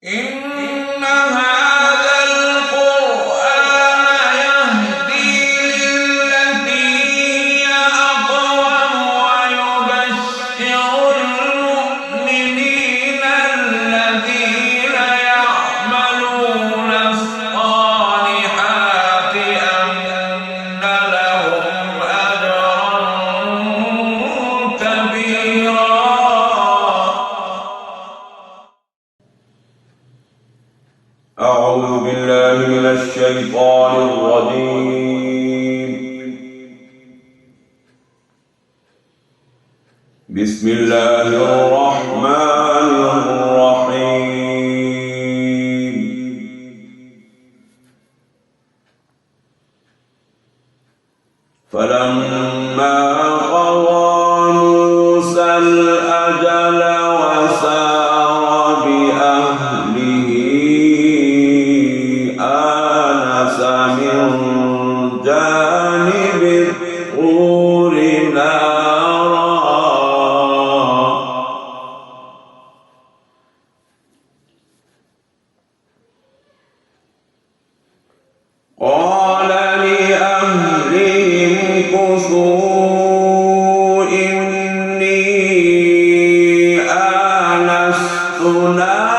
إن هذا القرآن يهدي للتي هي أقوم ويبشر المؤمنين الذين يعملون الصالحات أن لهم أجرا كبيرا. أعوذ بالله من الشيطان الرجيم. بسم الله الرحمن الرحيم. فلما قضى موسى الأجل وسار بأهله آنس من جانب الطور نارا قال لأهلهم كثوا إني آنست نارا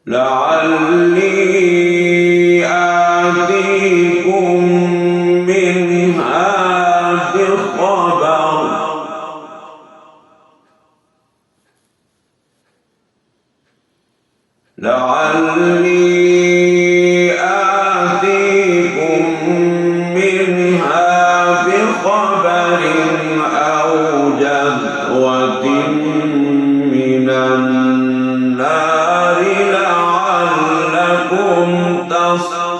لعلي آتيكم منها بخبر أو جذوة من النار لعلكم تصطلون.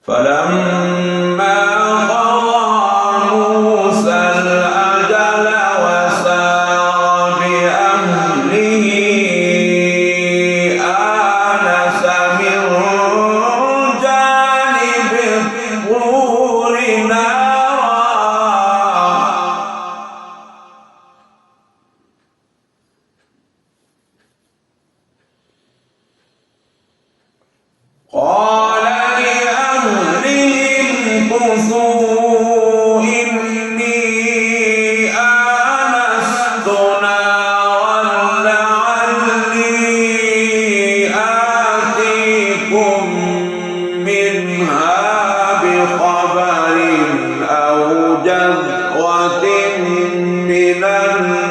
فلما قضى موسى الأجل وسار بأهله آنس من جانب الطور نارا قال لأهلهم كثوا إني آنست نارا لعلي آتيكم منها بخبر أو جذوة من النار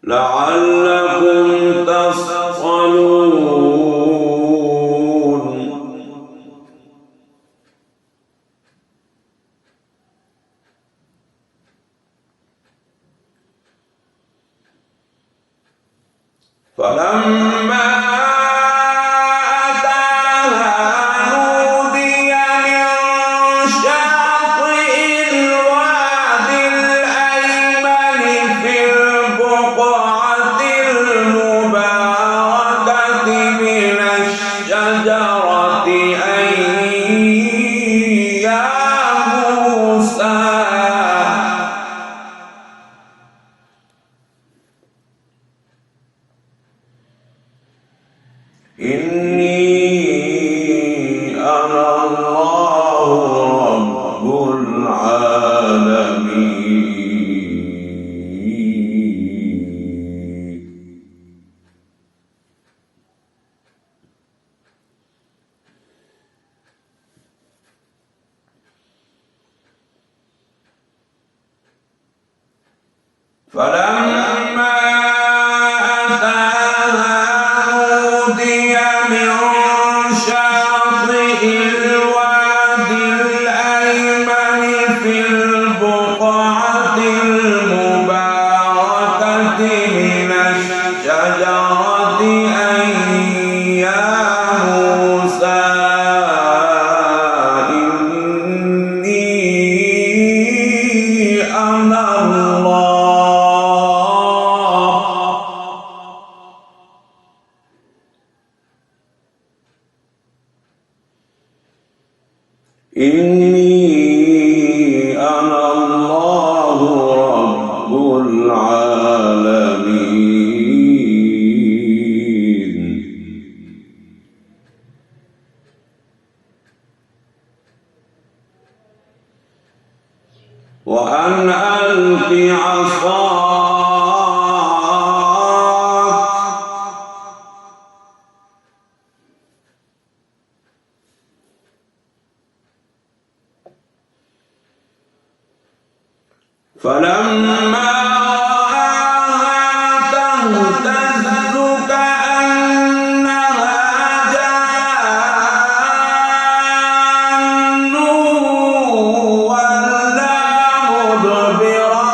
لعلكم تصطلون. فلما أتاها نودي من شاطئ الوادي الأيمن في البقعة المباركة من الشجرة أن يا موسى إني أنا الله رب العالمين. فلما أتاها نودي من شاطئ الوادي الأيمن في البقعة المباركة إني أنا الله رب العالمين. وأن ألق عصاك فلما رآها تهتز كأنها جان ولا مدبرا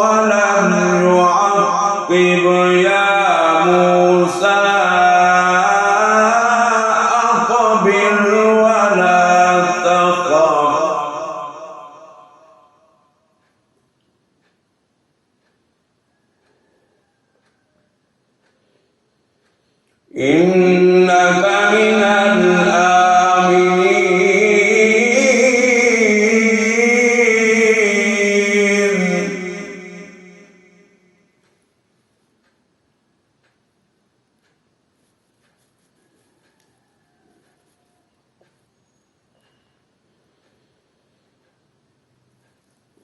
ولم يعقب يا موسى أقبل ولا تخف إنك من الآمنين.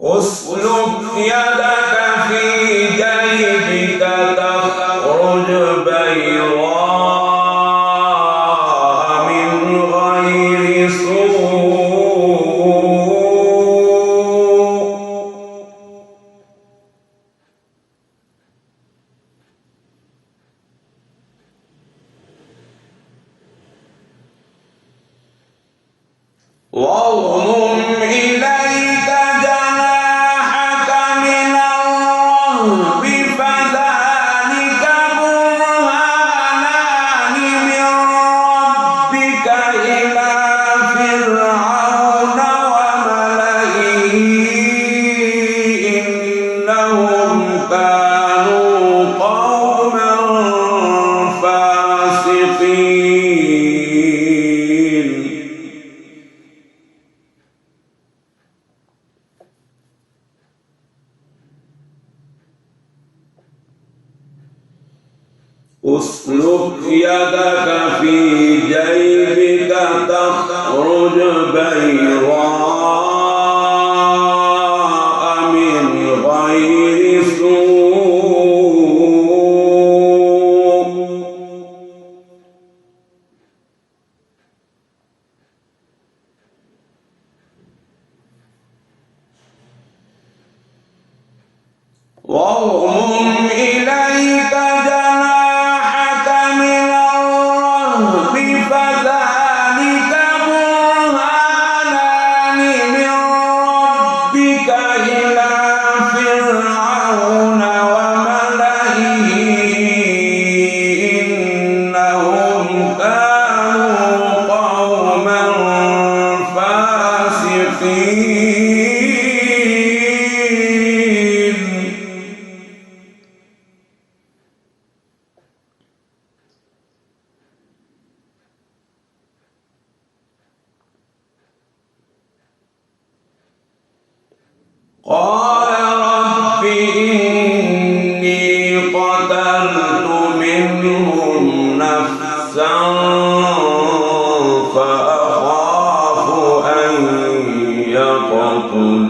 أسلك يدك في جيبك تخرج بيضاء من غير سوء واضمم إليك جناحك من الرهب فذلك برهانان من ربك إلى فرعون وملئه إنهم كانوا قوما فاسقين. أسلك يدك في جيبك تخرج بيضاء من غير سوء واضمم إليك جناحك من الرهب فذلك برهانان من ربك إلى فرعون وملئه إنهم كانوا قوما فاسقين. قال رب إني قتلت منهم نفسا فأخاف أن يقتلون.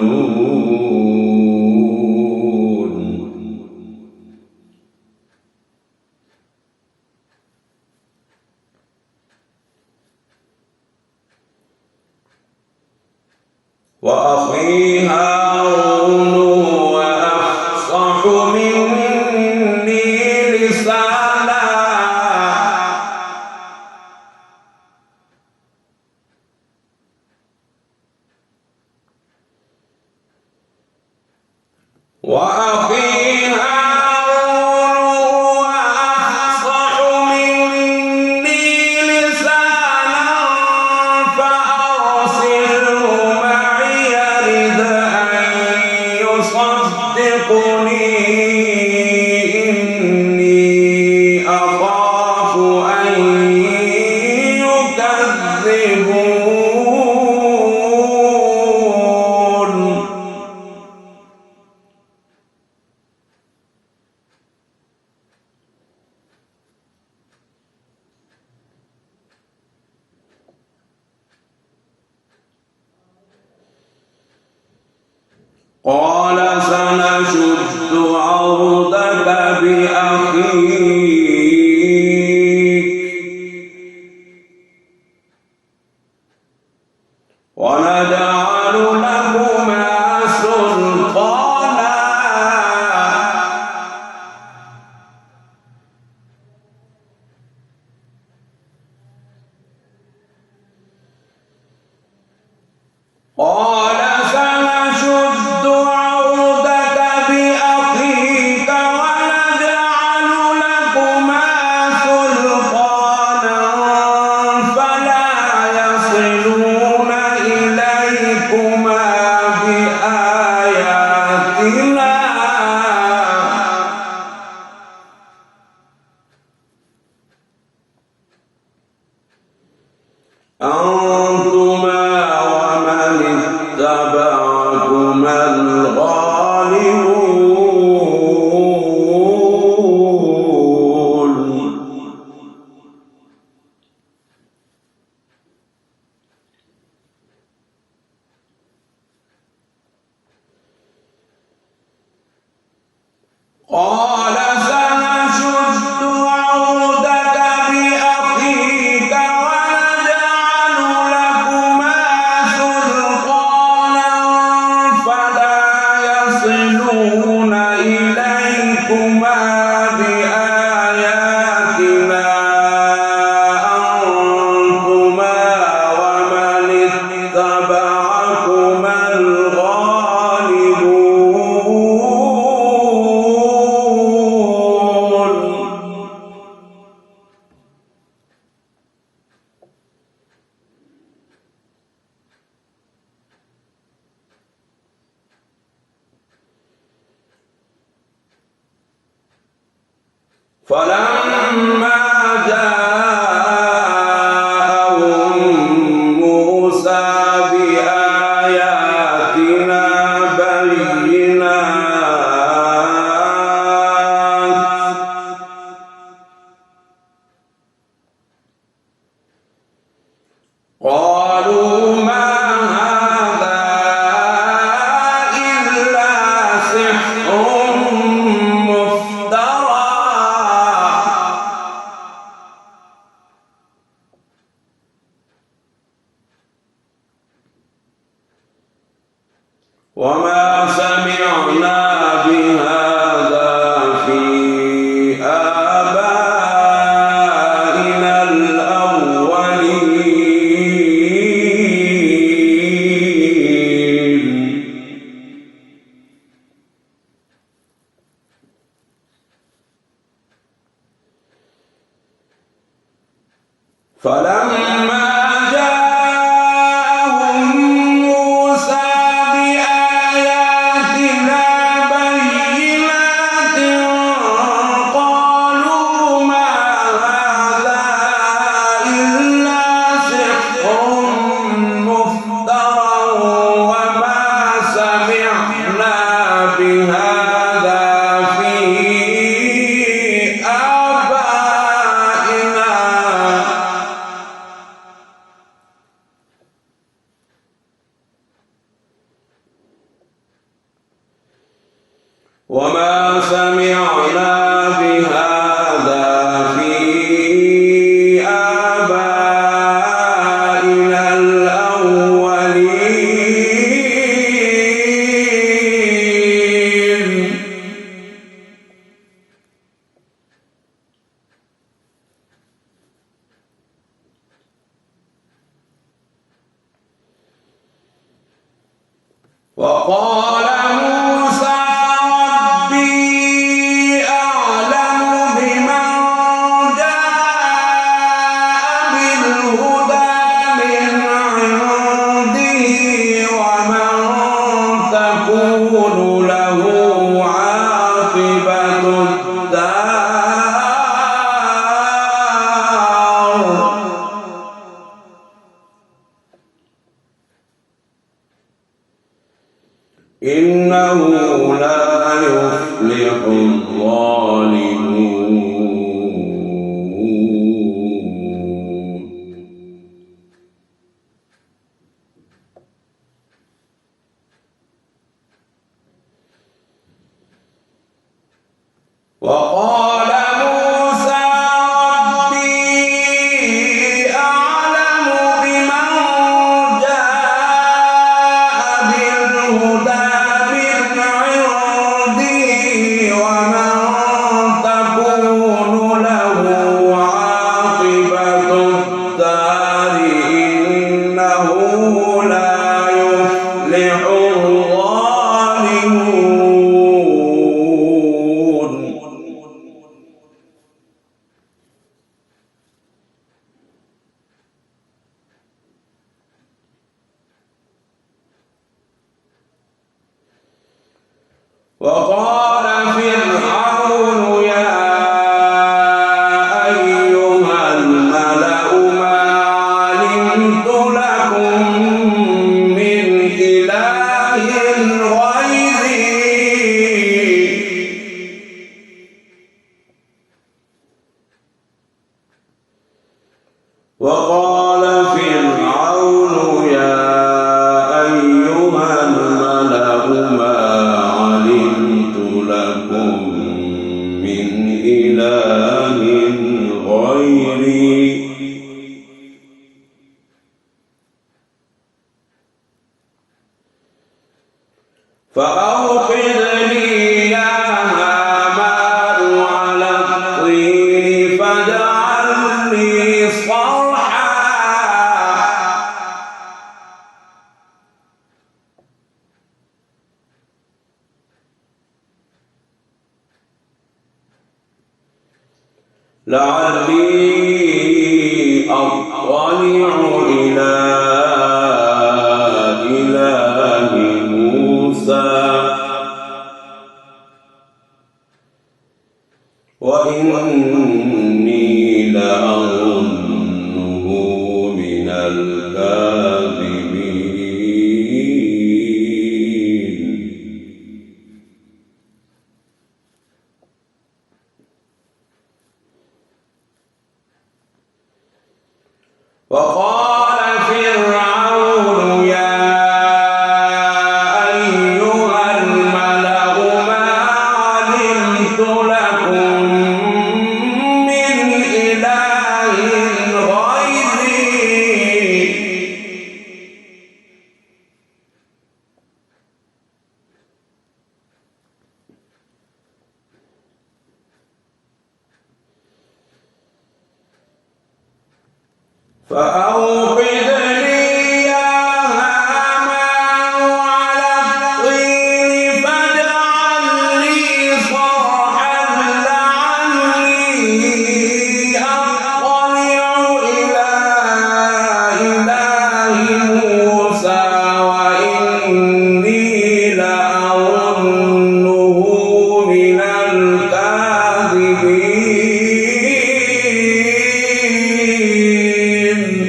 وأخي هارون هو أفصح مني لسانا وأخي هارون هو أفصح مني لسانا فأرسله معي يرد أن يصدقني إني أخاف. أن يكذبون. قال سنشد عضدك بأخيك ونجعل لكما سلطانا قال سنشد عضدك بأخيك ونجعل لكما سلطانا فلا يصلون إليكما بآياتنا أنتما ومن اتبعكما الغالبون قال سنشد عضدك بأخيك ونجعل لكما سلطانا فلا يصلون إليكما بآياتنا أنتما ومن اتبعكما الغالبون فلما جاءهم موسى بآياتنا بينات قالوا ما هذا إلا سحر مفترى وما سمعنا بهذا في آبائنا الأولين فلما جاءهم موسى بآياتنا بينات قالوا ما هذا إلا سحر مفترى وما سمعنا بهذا في آبائنا وما سمعنا بهذا في آبائنا الأولين وقال موسى ربي أعلم بمن جاء بالهدى من عنده ومن تكون له عاقبة الدار إنه لا يفلح الظالمون وقال فرعون يا أيها الملأ ما علمت لكم من إله غيري وقال فرعون يا أيها الملأ ما علمت لكم من إله غيري فأوقد لي يا هامان على الطين فاجعل لي صرحا لعلي أطلع إلى إله موسى وإني لأظنه من الكاذبين وقال فرعون يا أيها الملأ ما علمت لكم من إله غيري فأوقد لي يا هامان على الطين فاجعل لي صرحا لعلي أطلع إلى إله موسى وإني لأظنه من الكاذبين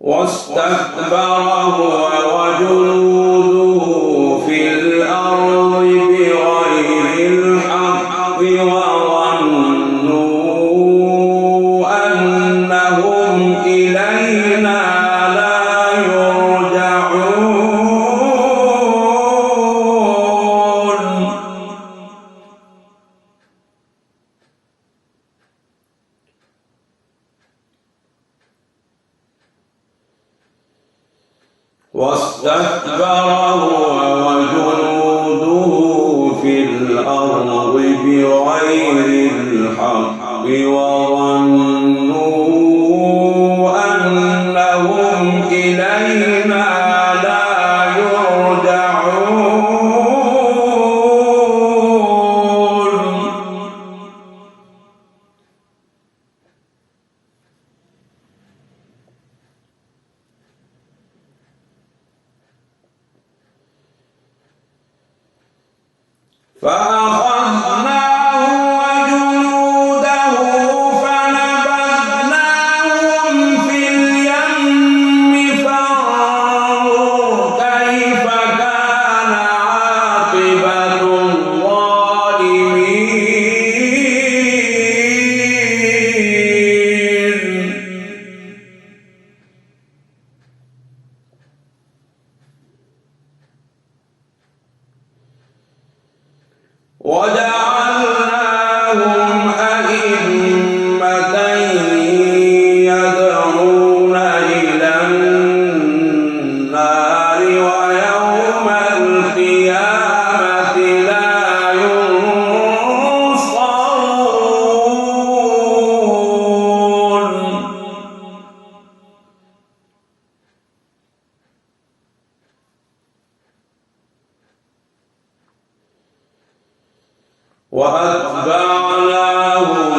واستكبر هو وجنوده في الأرض بغير الحق وظنوا أنهم إلينا لا يرجعون واستكبر هو وجنوده في الأرض بغير الحق وظنوا أنهم إلينا لا يرجعون فأخذناه وجنوده فنبذناهم في اليم فانظر كيف كان عاقبة الظالمين وجعلناهم أئمة يدعون إلى النار ويوم القيامة لا ينصرون وأتبعناهم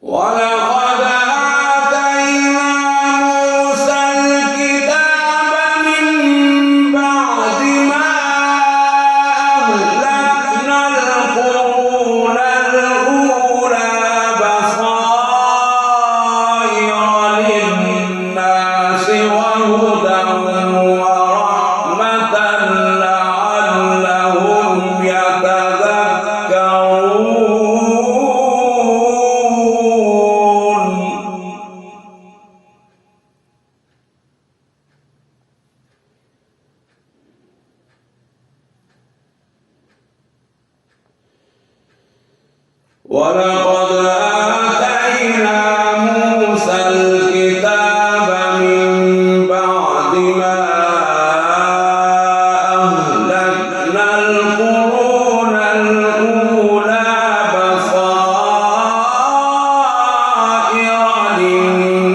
ولقد آتينا موسى الكتاب من بعد ما أهلكنا القرون الأولى بصائر للناس وهدى ورحمة لعلهم يتذكرون. ولقد آتينا موسى الكتاب من بعد ما أهلكنا القرون الأولى بصائر للناس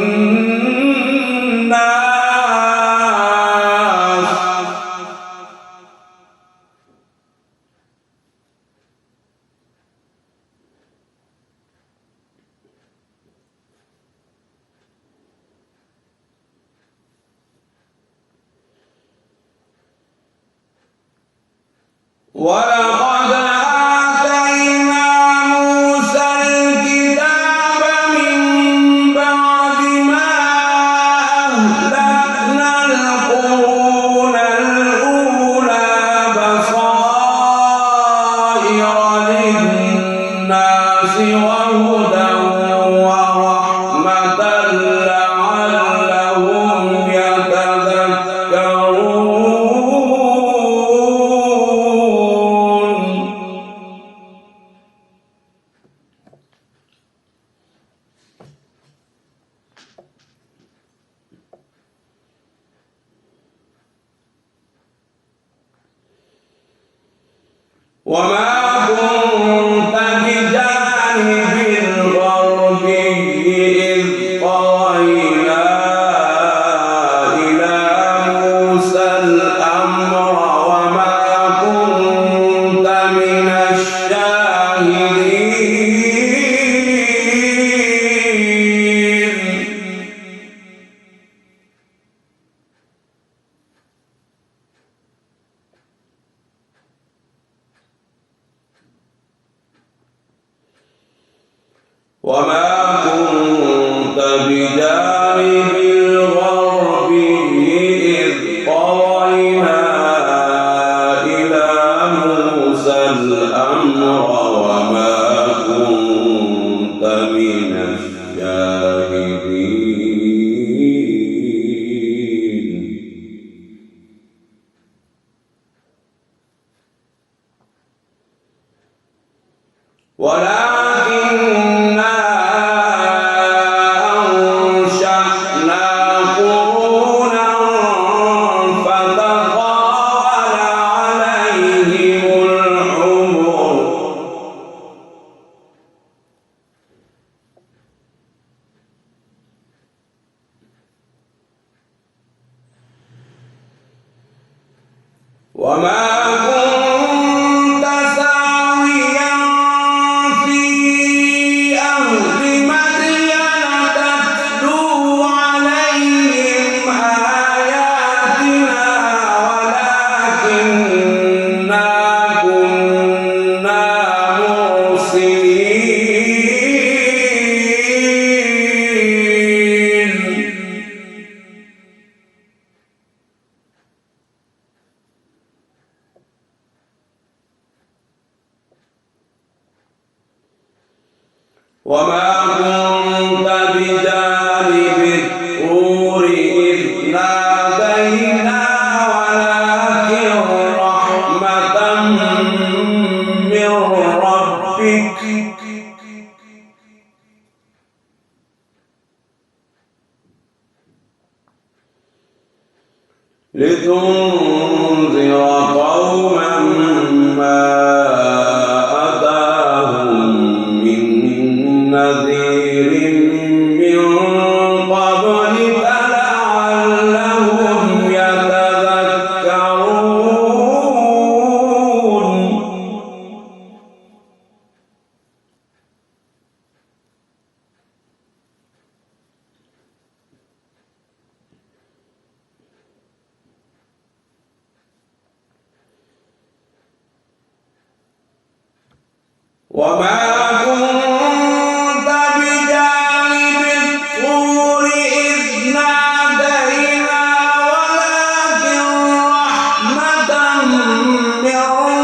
ولقد آتينا موسى الكتاب من بعد ما أهلكنا القرون الأولى بصائر للناس وهدى ورحمة لعلهم يتذكرون. وما كنت بجانب الغربي إذ قضينا إلى موسى الأمر وما كنت من الشاهدين. وما كنت بجانب الغربي إذ قضينا إلى موسى الأمر وما كنت من الشاهدين. ولكننا أنشأنا قرونا فتطاول عليهم العمر وما كنت ساويا في أهل مدين تتلو عليهم آياتنا ولكننا كنا مرسلين. وما كنت بجانب الطور إذ نادينا ولكن رحمة من ربك لتنذر قوما ما أتاهم من نذير من قبلك لعلهم يتذكرون. وما كنت بجانب الطور إذ نادينا ولكن رحمة من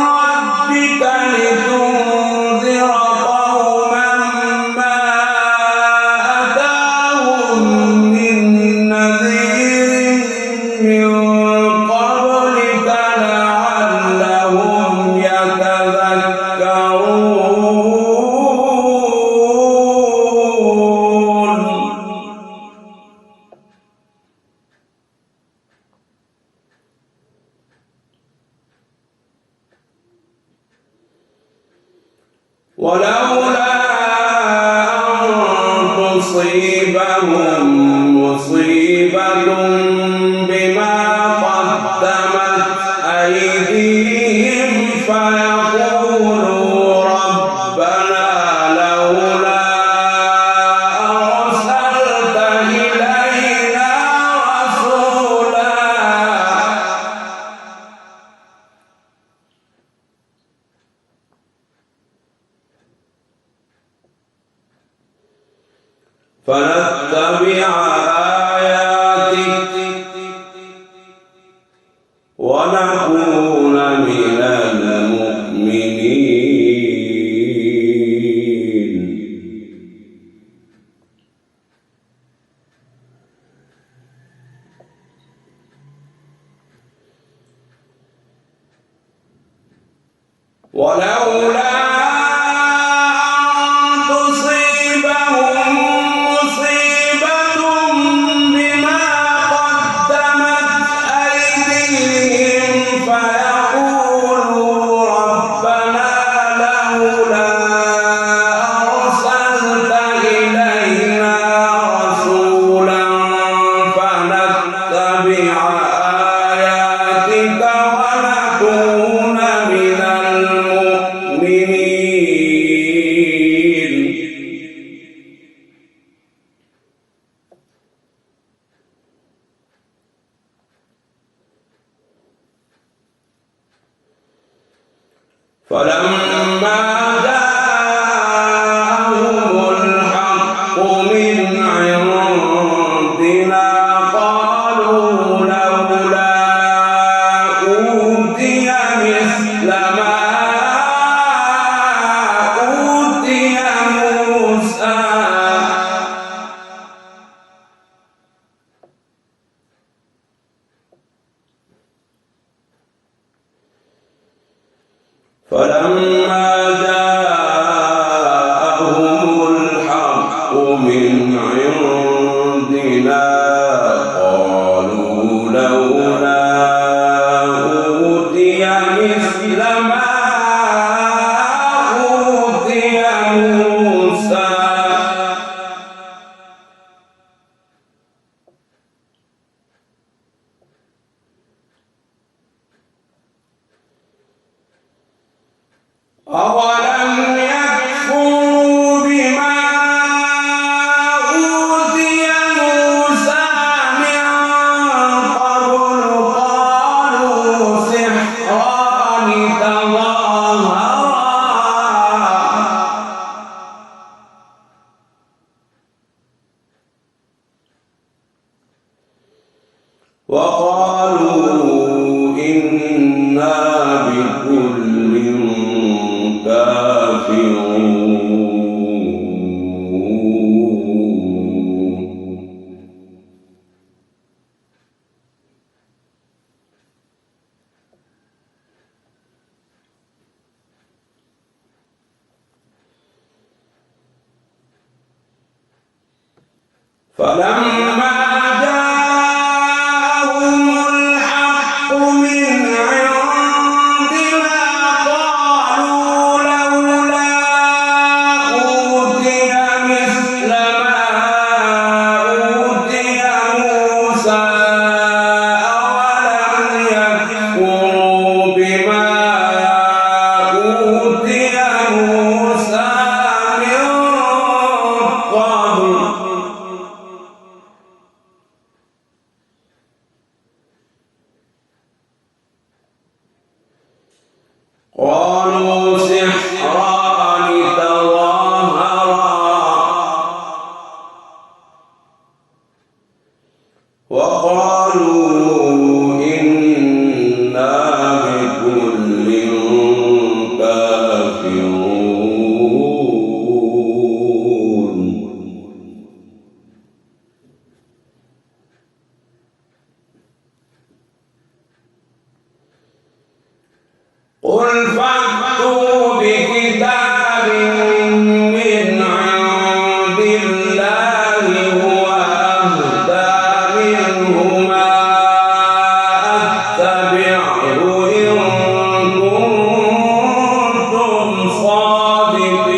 ربك لتنذر قوما ما أتاهم من نذير من قبلك لعلهم يتذكرون. ولولا أن تصيبهم مصيبة بما قدمت أيديهم فيقولوا ربنا لولا أرسلت إلينا رسولا فنتبع آياتك ونكون من المؤمنين. ولولا فلما جاءهم الحق من عندنا قالوا لولا أوتي مثل ما أوتي موسى فلما جاءهم الحق من عندنا قالوا لولا أوتي مثل ما أوتي موسى أولم يكفروا بما أوتي موسى من قبل قالوا سحران تظاهرا وقالوا إنا بكل فلما جاءهم الحق من عندنا قالوا لولا أوتي مثل ما أوتي موسى أولم يكفروا بما أوتي موسى من قبل قالوا سحران قل فأتوا بكتاب من عند الله هو أهدى منهما أتبعه إن كنتم صادقين.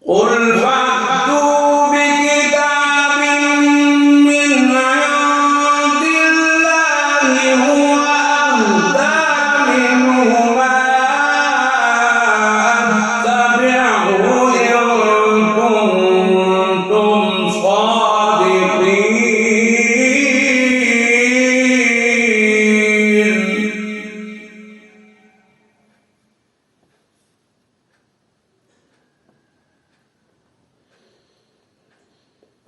قل فأتوا بكتاب من عند الله هو أهدى منهما أتبعه إن كنتم صادقين.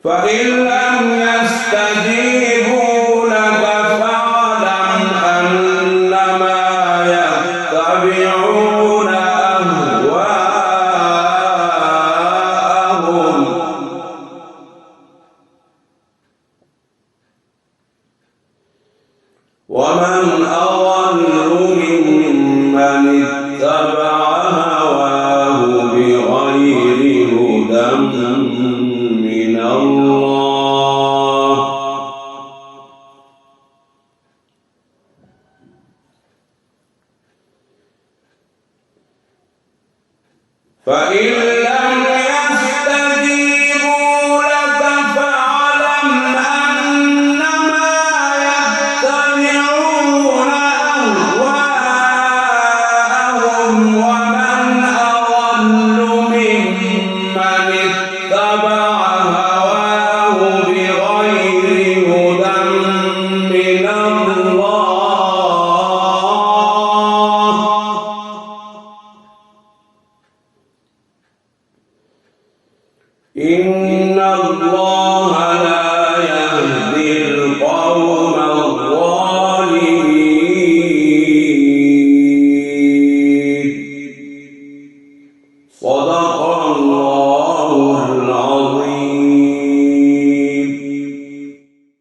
فإن لم يستجيبوا لك فاعلم أنما يتبعون أهواءهم ومن أضل ممن اتبع هواه بغير هدى من الله. فإن لم يستجيبوا لك فاعلم أنما يتبعون أهواءهم ومن أضل ممن اتبع هواه بغير هدى من الله. إن الله لا يهدي القوم الظالمين. صدق الله.